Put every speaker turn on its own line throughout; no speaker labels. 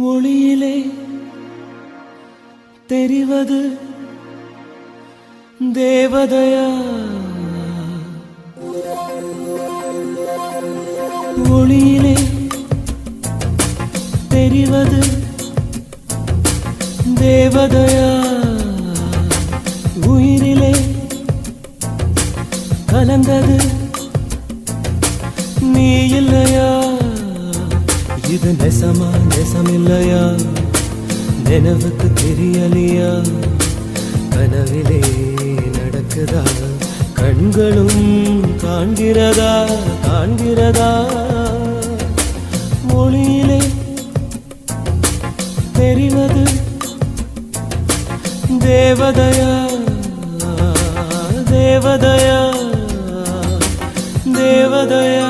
ஒளியிலே தெரிவது தேவதையா? ஒளியிலே தெரிவது தேவதையா? உயிரிலே கலந்தது நீ இல்லையா? இது நெசமா நெசமில்லையா? நினைவுக்கு தெரியலையா? கனவிலே நடக்குதா? கண்களும் காண்கிறதா? காண்கிறதா? மொழியிலே தெரிவது தேவதையா? தேவதையா? தேவதையா?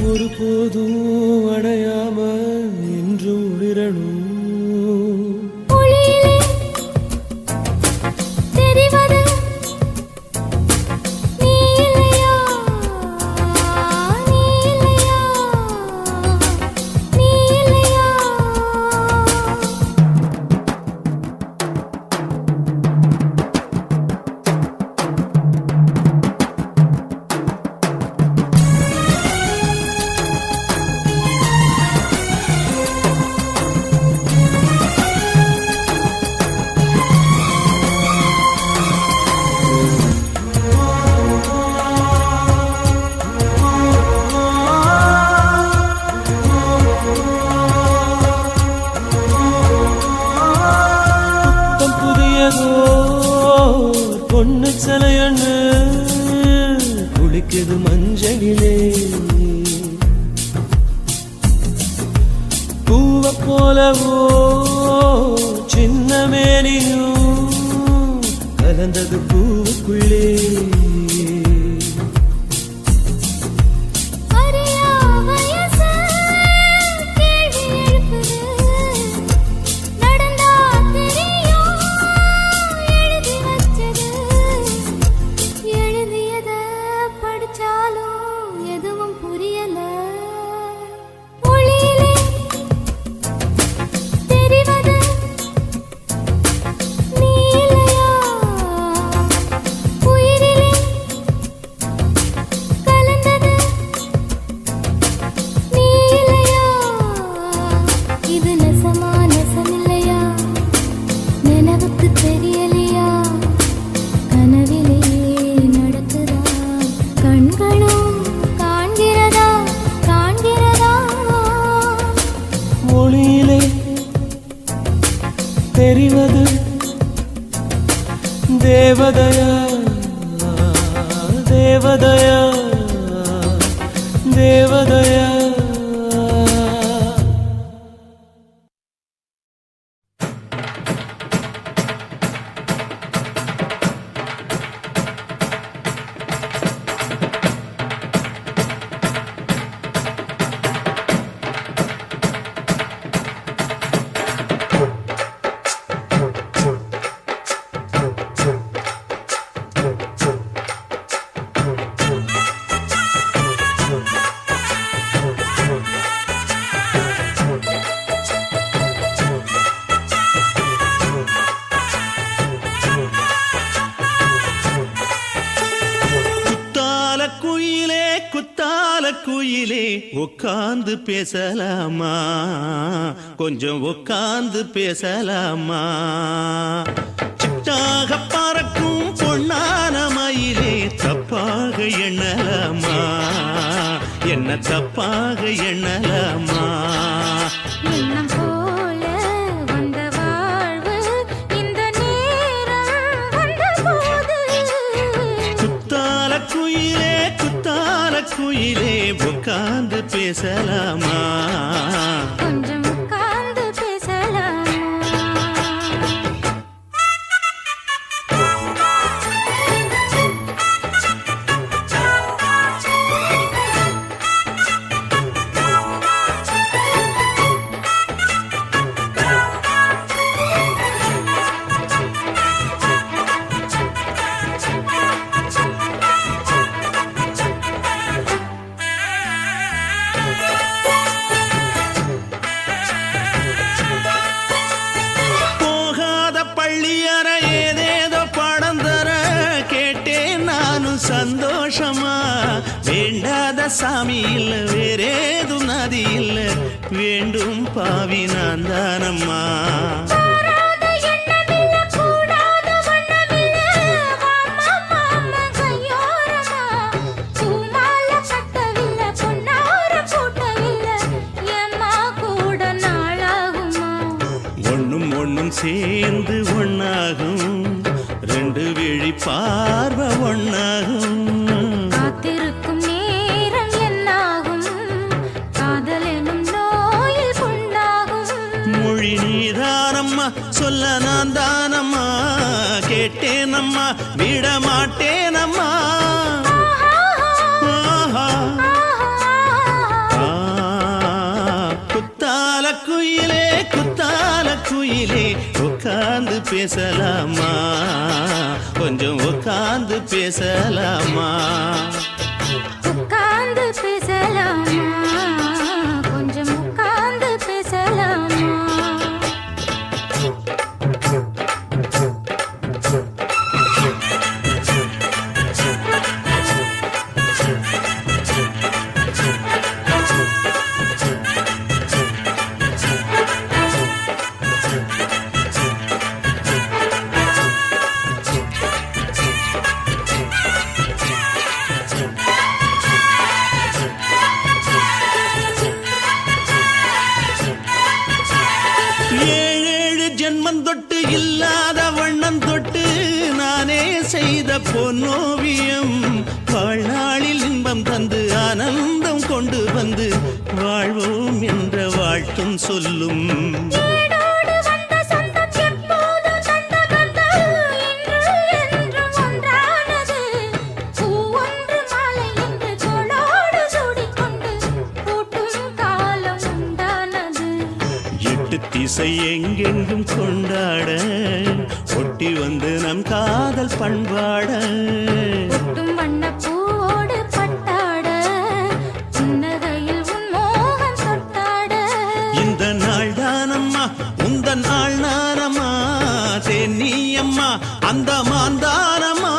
ஒருபோதும் அடையாம என்றும் உளிரணும். பொண்ணு சிலையண்ணு குளிக்குது மஞ்சளிலே, பூவ போலவோ சின்ன மேனியும் கலந்தது பூவுக்குள்ளே. ஒளியிலே தெரிவது தேவதையா? தேவதையா? தேவதையா?
குயிலே உட்கார்ந்து பேசலாமா கொஞ்சம் உட்கார்ந்து பேசலாமா சிட்டாக பறக்கும் பொன்னான மயிலே தப்பாக எண்ணலாமா என்ன தப்பாக எண்ணலாமா
எண்ணம் போல வந்த வாழ்வு இந்த நேரம் வந்தபோது
குத்தால குயிலே உட்கார்ந்து பேசலாமா
கொஞ்சம் உட்கார்ந்து பேசலாமா
சந்தோஷமா வேண்டாத சாமி இல்ல வேறேது நதி இல்ல வேண்டும் பாவி நான் தானம்மா ஒன்னும் சேர்ந்து ஒன்னாகும் ரெண்டு விழி பார்வை ஒன்னாகும்
காத்திருக்கும் நேரம் என்னாகும் காதல் எனும் நோயில் புண்ணாகும்
மொழி நீதானம்மா சொல்ல நான் தானம்மா கேட்டேனம்மா விட மாட்டேனம்மா குத்தால குயிலே உட்கார்ந்து பேசலாமா கொஞ்சம் உட்கார்ந்து பேசலாமா
உட்கார்ந்து பேசலாமா கொஞ்சம் உட்கார்ந்து பேசலாமா
ஜென்மம் தொட்டு இல்லாத வண்ணம் தொட்டு நானே செய்த பொன்னோவியம் வாழ்நாளில் இன்பம் தந்து ஆனந்தம் கொண்டு வந்து வாழ்வோம் என்ற வாழ்த்தும் சொல்லும் திசை எங்கெங்கும் கொண்டாட ஒட்டி வந்து நம் காதல் பண்பாட
வண்ண பூவோடு பட்டாட புன்னகையில் உன் மோகம் தொட்டாட
இந்த நாள் தானம்மா உந்த நாள் நானம்மா தென்னியம்மா அந்த மாந்தானம்மா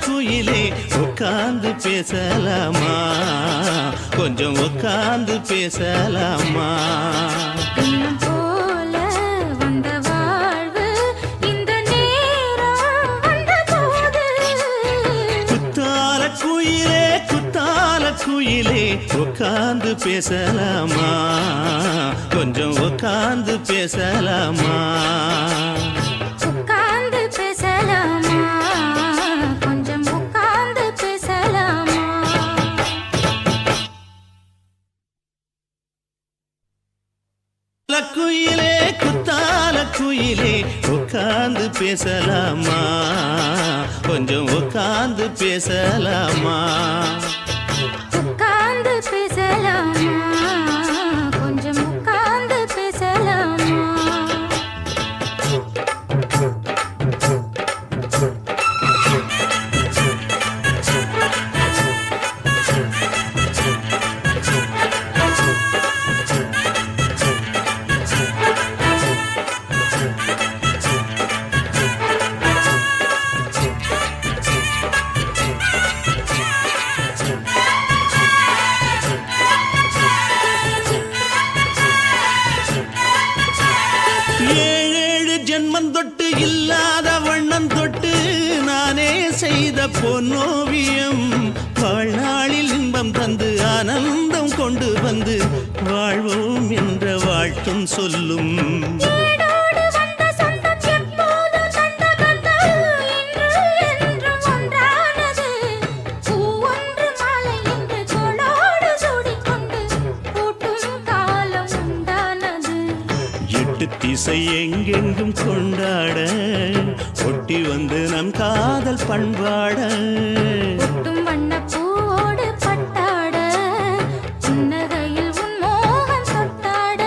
குயிலே உட்கார்ந்து பேசலாமா கொஞ்சம் உட்கார்ந்து பேசலாமா
எண்ணம் போல வந்த வாழ்வு இந்த நேரம் வந்தபோது
குத்தால குயிலே உட்கார்ந்து பேசலாமா கொஞ்சம் உட்கார்ந்து பேசலாமா
உட்கார்ந்து பேசலாமா கொஞ்சம் உட்கார்ந்து பேசலாமா
குத்தால குயிலே உட்கார்ந்து பேசலாமா கொஞ்சம் உட்கார்ந்து பேசலாமா
உட்கார்ந்து பேசலாமா கொஞ்சம் உட்கார்ந்து பேசலாமா
பொன்னோவியம் வாழ்நாளில் இன்பம் தந்து ஆனந்தம் கொண்டு வந்து வாழ்வோம் என்ற வாழ்த்தும் சொல்லும்.
ஏடோடு வந்த சொந்தம் எப்போதும் தந்த பந்தம் இன்று என்றும் ஒன்றானது. பூ ஒன்று மாலை என்று தோளோடு சூடிக்கொண்டு பூட்டும் காலம் உண்டானது.
எட்டு திசை எங்கெங்கும் கொண்டாட ஒட்டி வந்து நம் காதல் பண்பாட
ஒட்டும் வண்ணப் பூவோடு பட்டாட புன்னகையில் உன் மோகம் தொட்டாட.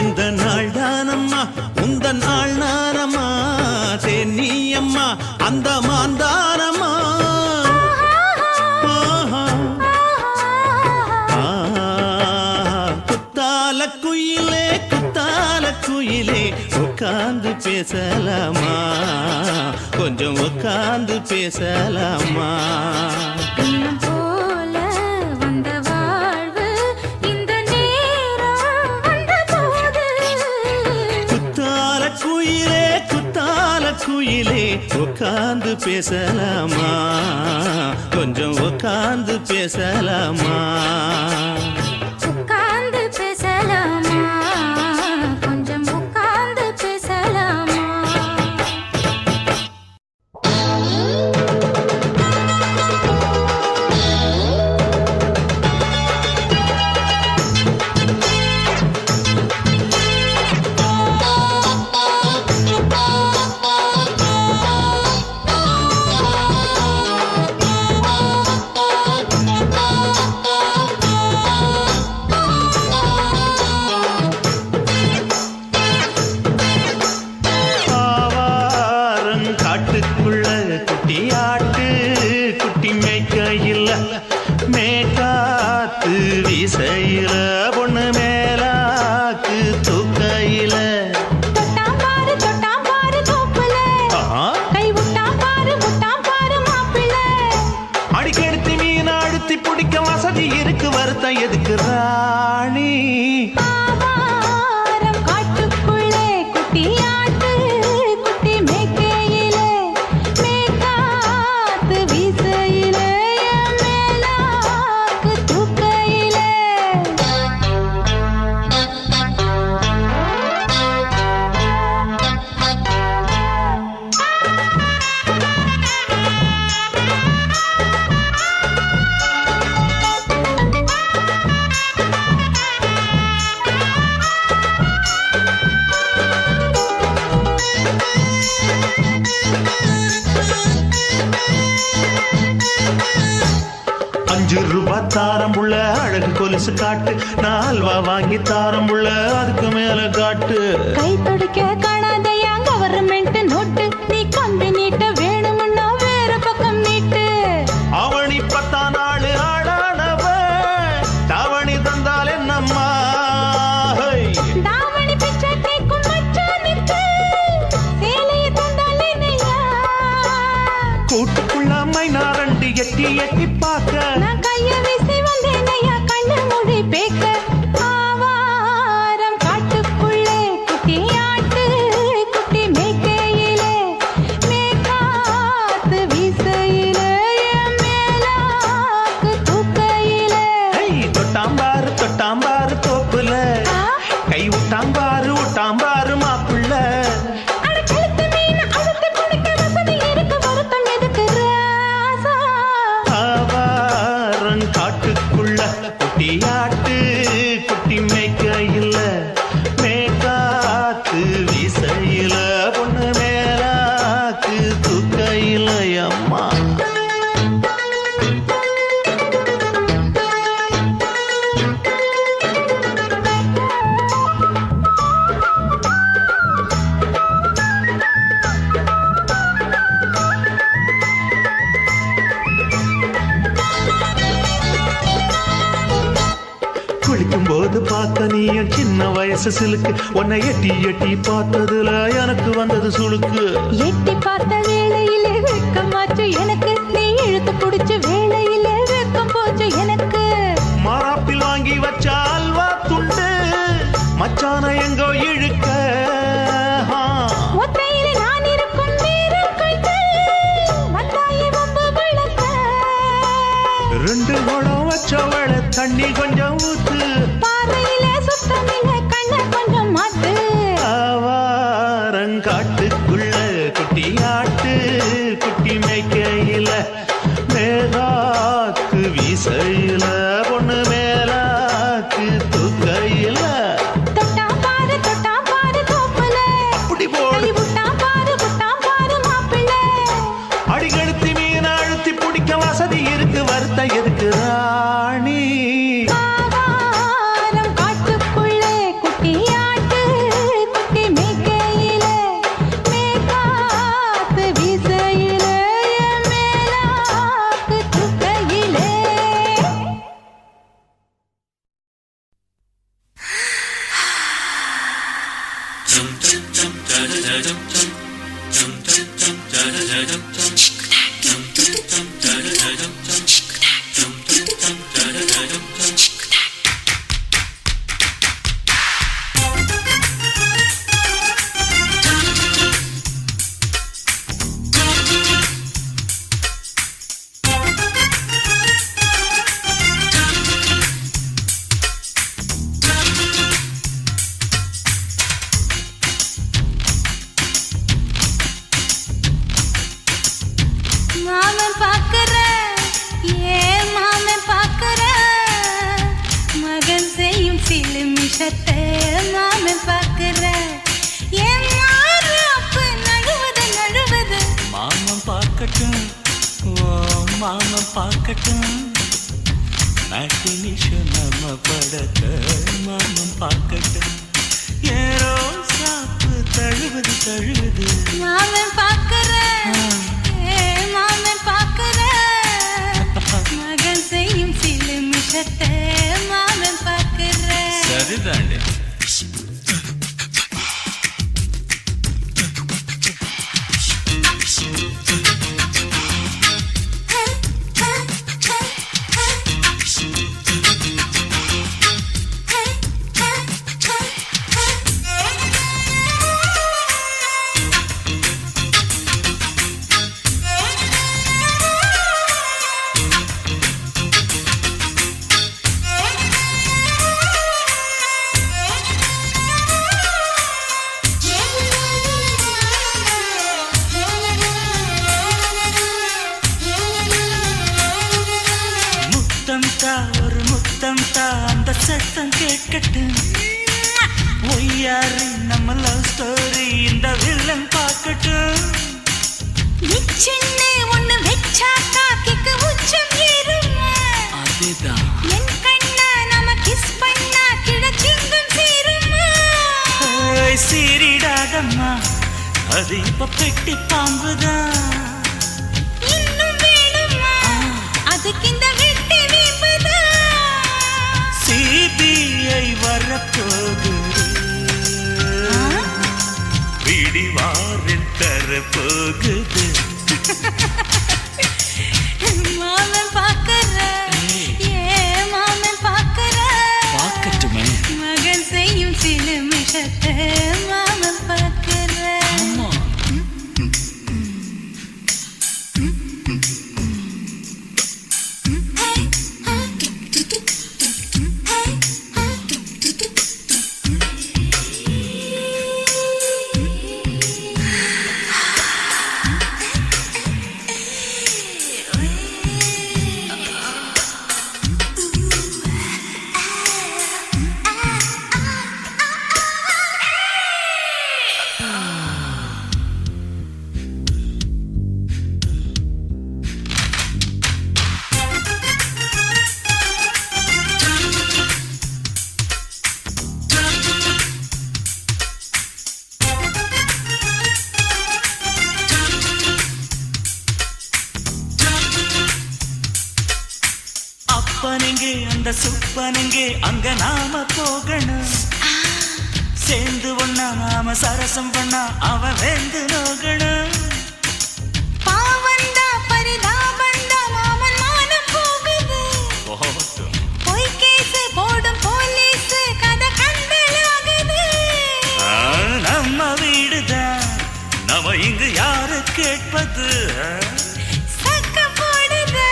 இந்த நாள் தானம்மா உந்த நாள் நானம்மா தேனியம்மா அந்த மாந்தானம்மா. குத்தால குயிலே குத்தால குயிலே உட்கார்ந்து பேசலாமா கொஞ்சம் உட்கார்ந்து பேசலாமா.
இன்னும் போல வந்த வாழ்வு இந்த நேரம் வந்தபோது.
குத்தால குயிலே உட்கார்ந்து பேசலாமா கொஞ்சம் உட்கார்ந்து பேசலாமா.
உட்கார்ந்து பேசலாமா கொஞ்சம் உட்கார்ந்து பேசலாமா.
காட்டுக்குள்ள குட்டியாட்டு குட்டி மேய்க்கையில் மேக்காத்து வீசையில பொண்ணு மேலாக்கு தூக்கையில
தொட்டாம் பாரு தோப்புல கை விட்டாம் பாரு மாப்பிள்ளை.
அடிக்கெடுத்து மீன் அழுத்தி பிடிக்க வசதி இருக்கு வருத்தம் எதுக்கு ராணி.
ஆவாரம் காட்டுக்குள்ளே குட்டியாட்டு குட்டி மேய்க்கையிலே மேக்காத்து வீசையிலே மேலாக்கு தூக்கையிலே.
₹5 தாரம் புள்ள அழகு கொலுசு காட்டு நான் அல்வா வாங்கி தாரம் புள்ள அதுக்கு மேல காட்டு.
கை துடிக்க காணாதையா கவர்மெண்ட் நோட்டு நீ கம்பி நீட்ட வேணும்னா வேற பக்கம் நீட்டு.
அவனி 10 நாள் ஆடானவ தாவணி தந்தால் என்னம்மா.
தாவணி பிச்சை கேக்கும் மச்சானுக்கு சேலைய தந்தால் என்னையா.
கூட்டுக்குள்ள மைனாரண்டு எட்டி எட்டி பார்க்க
நான் கைய வீசி வந்தேனையா கண்ணு மொழி பேக்க. ஆவாரம் காட்டுக்குள்ளே குட்டியாட்டு குட்டி மேய்க்கையிலே மேக்காத்து வீசையிலே மேலாக்கு தூக்கையிலே.
தொட்டாம்பாரு தோப்புல கை விட்டாம்பாரு மாப்பிள்ள.
அட கழுத்து மீன் அழுத்து குடிக்க வசதி இருக்கு வருத்தம் எதுக்கு ராசா.
ஆவாரம் காட்டுக்குள்ள குட்டியாட்டு குட்டி மேய்க்கையில் மேக்காத்து வீசையில பொண்ணு மேலாக்கு தூக்கையில அம்மா. குளிக்கும் போது பார்த்த நீயும் சின்ன வயசு சிலுக்கு உன்னை எட்டி எட்டி பார்த்ததுல எனக்கு வந்தது சுளுக்கு.
எட்டி பார்த்த வேளையிலே வெட்கமாச்சு எனக்கு நீ இழுத்து புடிச்ச வேளையிலே வெட்கம் போச்சு எனக்கு.
மாறாப்பில் வாங்கி வச்ச அல்வா துண்டு மச்சான எங்கோ இழுக்க.
ஒத்தையிலே நான் இருக்கும் நேரம் கண்டு வந்தாயே வம்பு விளக்க.
தண்ணி கொஞ்சம் ஊத்து
பார்வையில சுத்தமில்ல கண்ண கொஞ்சம் மாத்து
ஆவாரங்காட்டுக்குள்ள குட்டி ஆட்டு குட்டி மேய்க்கையில மேலாக்கு வீசையில பொண்ணு மேலாக்கு தூக்கையில
தொட்டா பாரு தோப்புல
அப்படி போடு
விட்டா பாரு மாப்பிள்ள
அடிகழுத்தி மீன் அழுத்தி பிடிக்க வசதி இருக்கு வருத்த எதுக்கு ராணி
ஆவாரம் காட்டுக்குள்ளே குட்டியாட்டு குட்டி மேய்க்கையில மேற்காத்து வீசையில மேலாக்கு தூக்கையிலே மாமன் பாக்குற மாமன் பாக்குற மகன் செய்யும் சிலு மிஷத்தை மாமன் பாக்குற மாறாப்பு நழுவது
மாமன் பார்க்கட்டும் ஓ மாமன் பார்க்கட்டும் நாட்டு நிஷம் நம்ம படத்த மாமன் பார்க்கட்டும் ஏரோ சாப்பு தழுவது
மாமன் பாக்குற மாமன் பாக்குற மகன் செய்யும் சிலு மிஷத்தை மாமன் பாக்குற
சரிதாண்டி ஒரு முத்தம் தா அந்த சத்தம் கேட்கட்டும் ஒய்யாரு நம்ம லவ் ஸ்டோரி இந்த வில்லன் பார்க்கட்டும்
சின்ன ஒண்ணு வெச்சாக்கா கிக்கு உச்சம் ஏறுமா
அதேதான்
என் கண்ணா நாம கிஸ் பண்ணா கிடச்சிங்கும் சீருமா
சீரிடாதம்மா அது இப்ப பெட்டி பாம்புதான்
இன்னும் வேணுமா அதுக்கு இந்த வெட்டி வீம்புதான்
சிபிஐ வரப்போகுது பிடிவாரில் தரப்போகுது
மாமன் பாக்குற மாமன் பாக்குற
பார்க்கட்டுமே
மகன் செய்யும் சில மிஷத்தை மாமன் பாக்குற
அப்பனெங்கே அந்த சுப்பனெங்கே அங்க நாம போகணும் சேர்ந்து ஒண்ணா நாம சரசம் பண்ணா அவன் வேந்து நோகணும்
பாவந்தா பரிதாபந்தா மாமன் மானம் போகுது பொய் கேஸ் போடும் போலீஸ் கதை கண்டலாகுது
நம்ம வீடுதான் நம்ம இங்கு யாரு கேட்பது
சக்க போடுது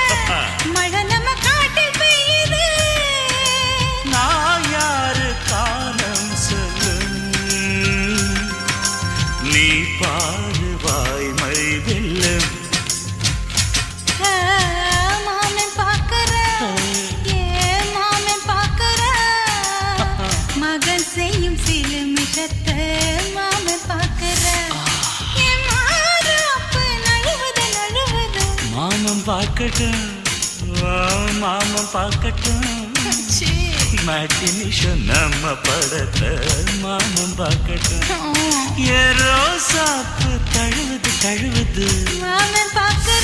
மழை நம்ம காட்டில் பெய்யுது
பார்க்கட்டும் மாமன் பார்க்கட்டும் மேட்டினிஷோ நம்ம படத்தை மாமன் பார்க்கட்டும் ஏ ரோசாப்பு தழுவுது தழுவுது
மாமன் பார்க்க